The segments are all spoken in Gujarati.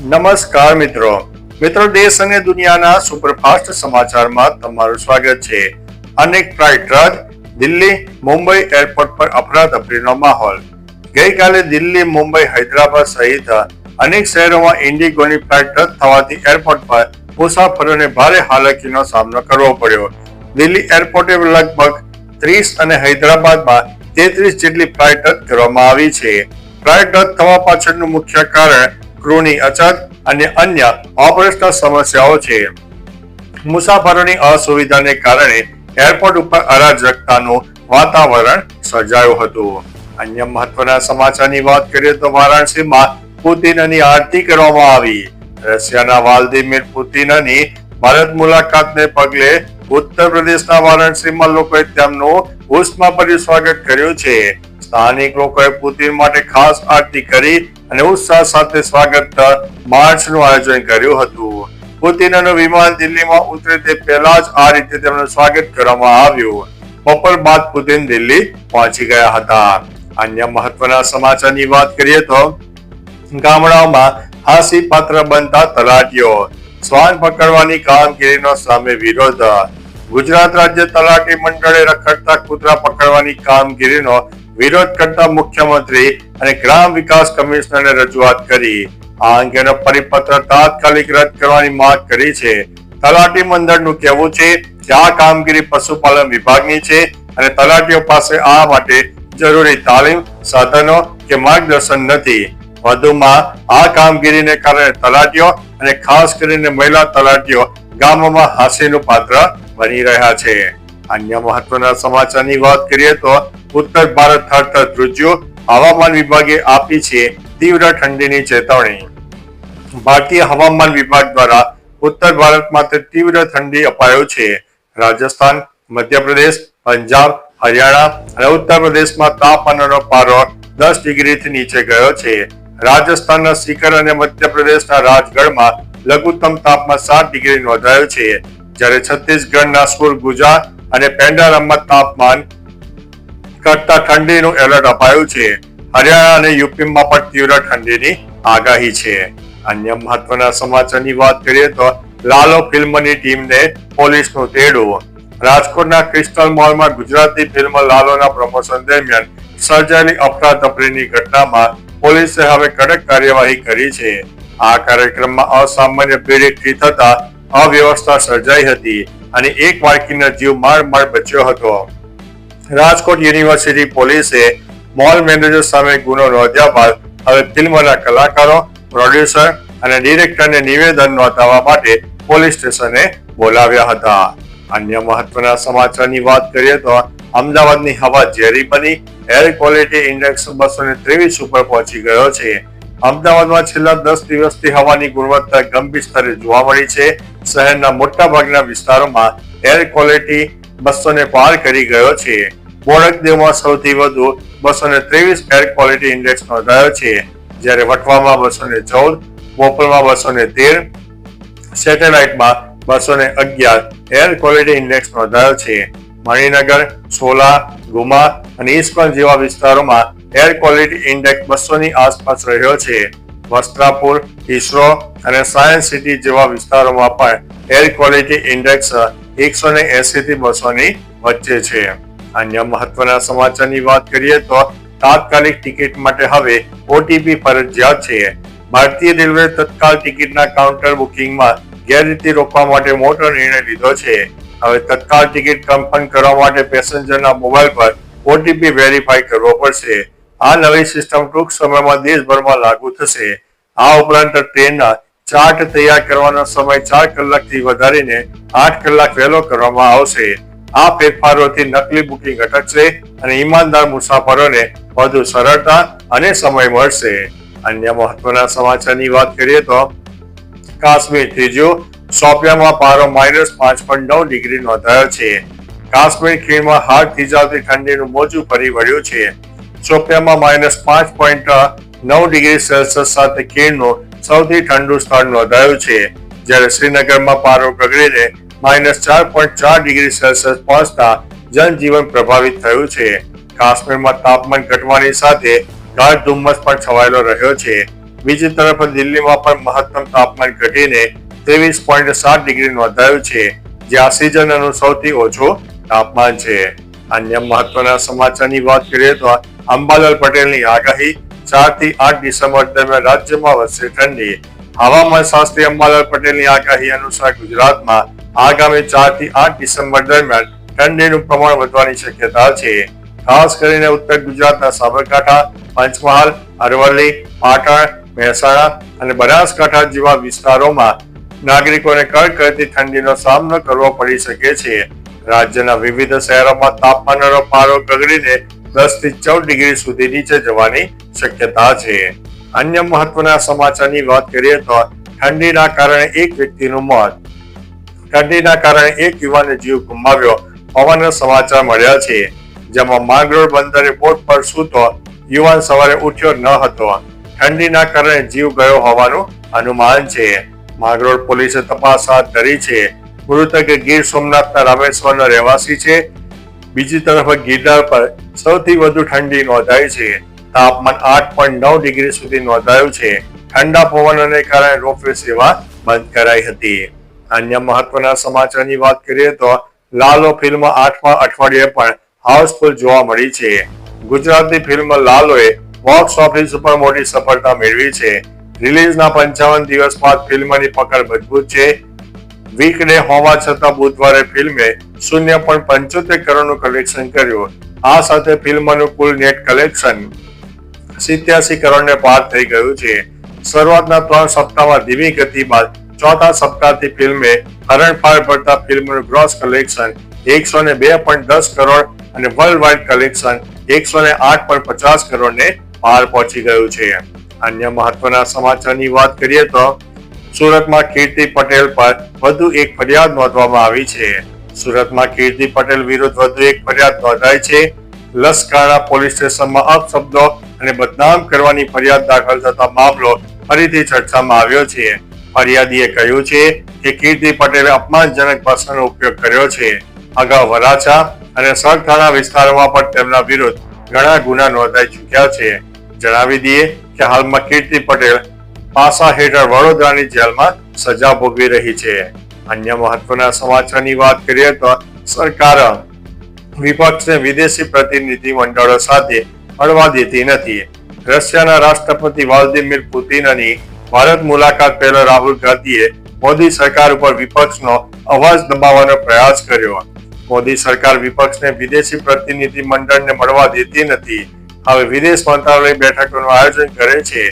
નમસ્કાર મિત્રો દેશ અને દુનિયાના સુપરફાસ્ટ સમાચારમાં તમારું સ્વાગત છે। અનેક ફ્લાઇટ રદ, દિલ્હી મુંબઈ એરપોર્ટ પર અફરાતફરીનો માહોલ। ગઈકાલે દિલ્હી, મુંબઈ, હૈદરાબાદ સહિત અનેક શહેરોમાં ઇન્ડિગોની ફ્લાઇટ રદ થવાથી એરપોર્ટ પર મુસાફરોને ભારે હાલાકીનો સામનો કરવો પડ્યો। દિલ્હી એરપોર્ટે લગભગ 30 અને હૈદરાબાદમાં 33 જેટલી ફ્લાઇટ રદ કરવામાં આવી છે। ફ્લાઇટ રદ થવા પાછળનું મુખ્ય કારણ ક્રૂની અછત અને અન્ય ઓપરેશનલ સમસ્યાઓ છે। મુસાફરોની અસુવિધાને કારણે એરપોર્ટ ઉપર અરાજકતાનું વાતાવરણ સર્જાયું હતું। અન્ય મહત્વના સમાચારની વાત કરીએ તો વારાણસીમાં પુતિનની આરતી કરવામાં આવી। રશિયાના વ્લાદિમીર પુતિનની ભારત મુલાકાતને પગલે ઉત્તર પ્રદેશના વારાણસીમાં લોકોએ તેમનું ઉષ્માભર્યું સ્વાગત કર્યું છે। સ્થાનિક લોકોએ પુતિન માટે ખાસ આરતી કરી અને ઉત્સાહ સાથે સ્વાગત માર્ચનું આયોજન કર્યું હતું। પુતિનનું વિમાન દિલ્હીમાં ઉતરે તે પહેલા જ આ રીતે તેમનું સ્વાગત કરવામાં આવ્યું। બપોર બાદ પુતિન દિલ્હી પહોંચી ગયા હતા। અન્ય મહત્વના સમાચારની વાત કરીએ તો ગામડાઓમાં હાંસી પાત્ર બનતા તલાટીઓ, શ્વાન પકડવાની કામગીરીનો સામે વિરોધ। ગુજરાત રાજ્ય તલાટી મંડળે રખડતા કૂતરા પકડવાની કામગીરીનો વિરોધ કરતા મુખ્યમંત્રી અને ગ્રામ વિકાસ કમિશનરને રજૂઆત કરી। આ અંગેનો પરિપત્ર તાત્કાલિક રદ કરવાની માંગ કરી છે। તલાટી મંડળનું કહેવું છે કે આ કામગીરી પશુપાલન વિભાગની છે અને તલાટીઓ પાસે આ માટે જરૂરી તાલીમ, સાધનો કે માર્ગદર્શન નથી। વધુમાં આ કામગીરીને કારણે તલાટીઓ અને ખાસ કરીને મહિલા તલાટીઓ ગામોમાં હાસ્યનું પાત્ર બની રહ્યા છે। અન્ય મહત્વના સમાચારની વાત કરીએ તો ઉત્તર ભારત થરથર ધ્રુજ્યું, હવામાન વિભાગે આપી છે તીવ્ર ઠંડીની ચેતવણી। ભારતીય હવામાન વિભાગ દ્વારા ઉત્તર ભારતમાં તીવ્ર ઠંડી અપાયો છે। રાજસ્થાન, મધ્યપ્રદેશ, પંજાબ, હરિયાણા અને ઉત્તર પ્રદેશમાં તાપમાનનો પારો 10 ડિગ્રીથી નીચે ગયો છે। રાજસ્થાનના સીકર અને મધ્યપ્રદેશના રાજગઢમાં લઘુત્તમ તાપમાન 7 ડિગ્રી નોંધાયું છે, જ્યારે છત્તીસગઢના સુરગુજા અને પેંડારમમાં તાપમાન કરતા ઠંડીનું એલર્ટ અપાયું છે। હરિયાણા અને યુપીમાં પણ તીવ્ર ઠંડીની આગાહી છે। અન્ય મહત્વના સમાચારની વાત કરીએ તો લાલો ફિલ્મની ટીમને પોલીસનું તેડું। રાજકોટના ક્રિસ્ટલ મોલમાં ગુજરાતી ફિલ્મ લાલોના પ્રમોશન દરમિયાન સર્જાયેલી અફરાતફરીની ઘટનામાં પોલીસે હવે કડક કાર્યવાહી કરી છે। આ કાર્યક્રમમાં અસામાન્ય ભીડ એકઠી થતા અવ્યવસ્થા સર્જાઈ હતી અને એક બાળકીનો જીવ માંડ બચ્યો હતો। રાજકોટ યુનિવર્સિટી પોલીસે મોલ મેનેજર સામે ગુનો નોંધ્યા બાદ હવે ફિલ્મના કલાકારો, પ્રોડ્યુસર અને ડિરેક્ટરને નિવેદન નોંધાવવા માટે પોલીસ સ્ટેશને બોલાવ્યા હતા। અન્ય મહત્વના સમાચારની વાત કરીએ તો અમદાવાદની હવા ઝેરી બની, એર ક્વોલિટી ઇન્ડેક્સ 223 ઉપર પહોંચી ગયો છે। અમદાવાદમાં છેલ્લા 10 દિવસથી હવાની ગુણવત્તા ગંભીર સ્તરે જોવા મળી છે। શહેરના મોટા ભાગના વિસ્તારોમાં એર ક્વોલિટી 200 પાર કરી ગયો છે। બોડકદેવમાં સૌથી વધુ 223 એર ક્વોલિટી ઇન્ડેક્સ નોંધાયો છે, જ્યારે વટવામાં 214, બોપલમાં 213, સેટેલાઇટમાં 211 એર ક્વોલિટી ઇન્ડેક્સ નોંધાયો છે। મણિનગર, સોલા, ગુમા અને ઈસ્કોન જેવા વિસ્તારોમાં એર ક્વોલિટી ઇન્ડેક્સ 200ની આસપાસ રહ્યો છે। વસ્ત્રાપુર, ઇસરો અને સાયન્સ સિટી જેવા વિસ્તારોમાં પણ એર ક્વોલિટી ઇન્ડેક્સ 180 થી 200ની વચ્ચે છે। અન્ય મહત્વના સમાચારની વાત કરીએ તો તાત્કાલિક ટિકિટ માટે હવે ઓટીપી ફરજિયાત છે। ભારતીય રેલવે તત્કાલ ટિકિટના કાઉન્ટર બુકિંગમાં ગેરરીતિ રોકવા માટે મોટો નિર્ણય લીધો છે। હવે તત્કાલ ટિકિટ કન્ફર્મ કરવા માટે પેસેન્જરના મોબાઈલ પર ઓટીપી વેરીફાઈ કરવો પડશે। આ નવી સિસ્ટમ ટૂંક સમયમાં દેશભરમાં લાગુ થશે। આ ઉપરાંત ટ્રેનના ચાર્ટ તૈયાર કરવાનો સમય 4 કલાકથી વધારીને 8 કલાક વહેલો કરવામાં આવશે। આ ફેરફારોથી નકલી બુકિંગ અટકશે અને ઈમાનદાર મુસાફરોને વધુ સરળતા અને સમય મળશે। અન્ય મહત્વના સમાચારની વાત કરીએ તો કાશ્મીર ત્રીજું, શોપિયામાં પારો -5.9 ડિગ્રી નોંધાયો છે। કાશ્મીર ખીણમાં હાડ થીજાવતી ઠંડીનું મોજું ફરી વળ્યું છે। શોપિયામાં -5.9 ડિગ્રી સેલ્સિયસ સાથે ખીણનું સૌથી ઠંડુ સ્થળ નોંધાયું છે, જ્યારે શ્રીનગરમાં પારો ગગડીને -4.4 ડિગ્રી સેલ્સિયસ પહોંચતા જનજીવન પ્રભાવિત થયું છે। કાશ્મીરમાં તાપમાન ઘટવાની સાથે ગાઢ ધુમ્મસ પણ છવાયેલો રહ્યો છે। બીજી તરફ દિલ્હીમાં પણ મહત્તમ તાપમાન ઘટીને 23.7 ડિગ્રી નોંધાયું છે, જે આ સિઝનનું સૌથી ઓછું તાપમાન છે. અન્ય મહત્વના સમાચારની વાત કરીએ તો અંબાલાલ પટેલની આગાહી 4 થી 8 ડિસેમ્બર દરમિયાન રાજ્યમાં વધશે ઠંડી. હવામાન શાસ્ત્રી અંબાલાલ પટેલની આગાહી અનુસાર ગુજરાતમાં આગામી 4 થી 8 ડિસેમ્બર દરમિયાન ઠંડીનું પ્રમાણ વધવાની શક્યતા છે. ખાસ કરીને ઉત્તર ગુજરાતના સાબરકાંઠા, પંચમહાલ, અરવલ્લી, પાટણ, મહેસાણા અને બનાસકાંઠા જેવા વિસ્તારોમાં નાગરિકોને કડકડતી ઠંડીનો સામનો કરવો પડી શકે છે. રાજ્યના વિવિધ શહેરોમાં તાપમાનનો પારો ગગડીને 10 થી 14 ડિગ્રી સુધી નીચે જવાની શક્યતા છે. અન્ય મહત્વના સમાચારની વાત કરીએ તો ઠંડીના કારણે એક વ્યક્તિનું મોત. ઠંડીના કારણે એક યુવાને જીવ ગુમાવ્યો હોવાના સમાચાર મળ્યા છે, જેમાં માંગરોળ બંદરે બોટ પર સૂતો યુવાન સવારે ઉઠ્યો ન હતો. ઠંડીના કારણે જીવ ગયો હોવાનું અનુમાન છે. માંગરોળ પોલીસે તપાસ હાથ ધરી છે. મૃતક ગીર સોમનાથના રામેશ્વરનો રહેવાસી છે. બીજી તરફ ગિરનાર પર સૌથી વધુ ઠંડી નોંધાઈ છે. તાપમાન 8.9 ડિગ્રી સુધી નોંધાયું છે. ઠંડા પવનને કારણે રોપવે સેવા બંધ કરાઈ હતી. અન્ય મહત્વના સમાચારની વાત કરીએ તો લાલો ફિલ્મ 8મા અઠવાડિયે પણ હાઉસફુલ જોવા મળી છે. ગુજરાતી ફિલ્મ લાલોએ બોક્સ ઓફિસ ઉપર મોટી સફળતા મેળવી છે. રિલીઝના 55 દિવસ બાદ ફિલ્મની પકડ મજબૂત છે. વીકડે હોવા છતાં બુધવારે ફિલ્મે 0.75 કરોડનું કલેક્શન કર્યું. આ સાથે ફિલ્મનું કુલ નેટ કલેક્શન 87 કરોડને પાર થઈ ગયું છે. શરૂઆતના 3 સપ્તાહમાં ધીમી ગતિ બાદ ચોથા સપ્તાહથી ફિલ્મે હરણફાળ ભરતા ફિલ્મનું ગ્રોસ કલેક્શન 102.10 કરોડ અને વર્લ્ડ વાઇડ કલેક્શન 108.50 કરોડને પાર પહોંચી ગયું છે. અન્ય મહત્વના સમાચારની વાત કરીએ તો સુરતમાં કીર્તિ પટેલ પર વધુ એક ફરિયાદ નોંધવામાં આવી છે. સુરતમાં કીર્તિ પટેલ વિરુદ્ધ વધુ એક ફરિયાદ નોંધાઈ છે. લસકાણા પોલીસ સ્ટેશનમાં અપશબ્દો અને બદનામ કરવાની ફરિયાદ દાખલ થતા મામલો ફરીથી ચર્ચામાં આવ્યો છે. ફરિયાદીએ કહ્યું છે કે કીર્તિ પટેલે અપમાનજનક ભાષાનો ઉપયોગ કર્યો છે. અગાઉ વરાછા અને સરથાણા વિસ્તારોમાં પણ તેમના વિરુદ્ધ ઘણા ગુના નોંધાઈ ચૂક્યા છે. જણાવી દઈએ કે હાલમાં કીર્તિ પટેલ પાસા હેઠળ વડોદરાની જેલમાં સજા ભોગવી રહી છે. અન્ય મહત્વના સમાચારની વાત કરીએ તો સરકાર વિપક્ષને વિદેશી પ્રતિનિધિ મંડળો સાથે મળવા દેતી નથી. રશિયાના રાષ્ટ્રપતિ વ્લાદિમીર પુતિનની ભારત મુલાકાત પહેલા રાહુલ ગાંધીએ મોદી સરકાર ઉપર વિપક્ષનો અવાજ દબાવવાનો પ્રયાસ કર્યો. મોદી સરકાર વિપક્ષને વિદેશી પ્રતિનિધિ મંડળને મળવા દેતી નથી. હવે વિદેશ મંત્રાલય બેઠકોનું આયોજન કરે છે.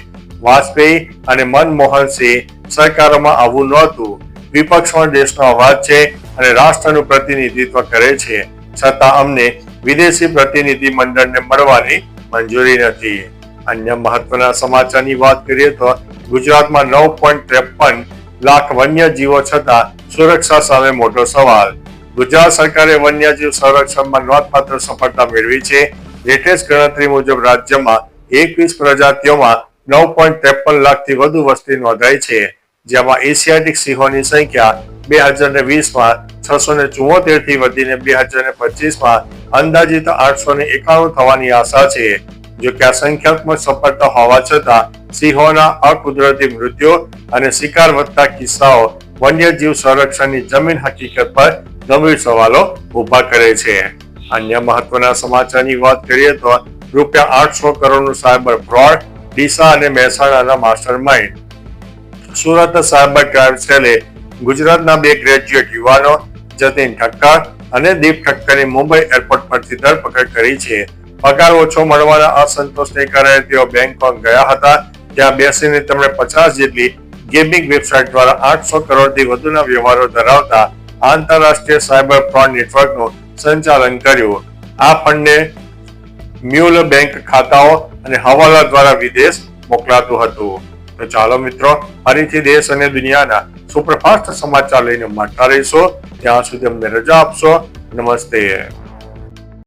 વાજપેયી અને મનમોહનસિંહ સરકારોમાં આવું નહોતું. વિપક્ષ પણ દેશનો અવાજ છે અને રાષ્ટ્રનું પ્રતિનિધિત્વ કરે છે, છતાં અમને વિદેશી પ્રતિનિધિ મંડળને મળવાની મંજૂરી નથી. અન્ય મહત્વના સમાચારની વાત કરીએ તો ગુજરાતમાં 9.53 લાખ વન્યજીવો છતાં સુરક્ષા સામે મોટો સવાલ. ગુજરાત સરકારે વન્યજીવ સંરક્ષણમાં નોંધપાત્ર સફળતા મેળવી છે. લેટેસ્ટ ગણતરી મુજબ રાજ્યમાં 21 પ્રજાતિઓમાં 9.53 લાખથી વધુ વસ્તી નોંધાઈ છે, જેમાં એશિયાટિક સિંહોની સંખ્યા 2020માં 674 થી વધીને 2025માં અંદાજિત 891 થવાની આશા છે. જો કે આ સંખ્યાત્મક સફળતા હોવા છતાં સિંહોના અકુદરતી મૃત્યુ અને શિકાર વધતા કિસ્સાઓ વન્યજીવ સંરક્ષણની જમીન હકીકત પર ગંભીર સવાલો ઉભા કરે છે. અન્ય મહત્વના સમાચારની વાત કરીએ તો ₹800 કરોડનું સાયબર ફ્રોડ, ડીસા અને મહેસાણાના mastermind. Surat cyber crime સેલે ગુજરાતના 2 ગ્રેજ્યુએટ યુવાનો જતીન ઠક્કર અને દીપ ઠક્કરની મુંબઈ એરપોર્ટ પરથી ધરપકડ કરી છે. પગાર ઓછો મળવાના અસંતોષને કારણે તેઓ બેંકોક ગયા હતા. ત્યાં બેસીને તેમણે 50 જેટલી ગેમિંગ વેબસાઇટ દ્વારા 800 કરોડથી વધુના વ્યવહારો ધરાવતા આંતરરાષ્ટ્રીય સાયબર ફ્રોડ નેટવર્કનું સંચાલન કર્યું. આ ફંડને મ્યુલ બેંક ખાતાઓ અને હવાલા દ્વારા વિદેશ મોકલાતું હતું. તો ચાલો મિત્રો, ફરીથી દેશ અને દુનિયાના સુપરફાસ્ટ સમાચાર લઈને મળતા રહીશો. ત્યાં સુધી અમને રજા આપશો. નમસ્તે.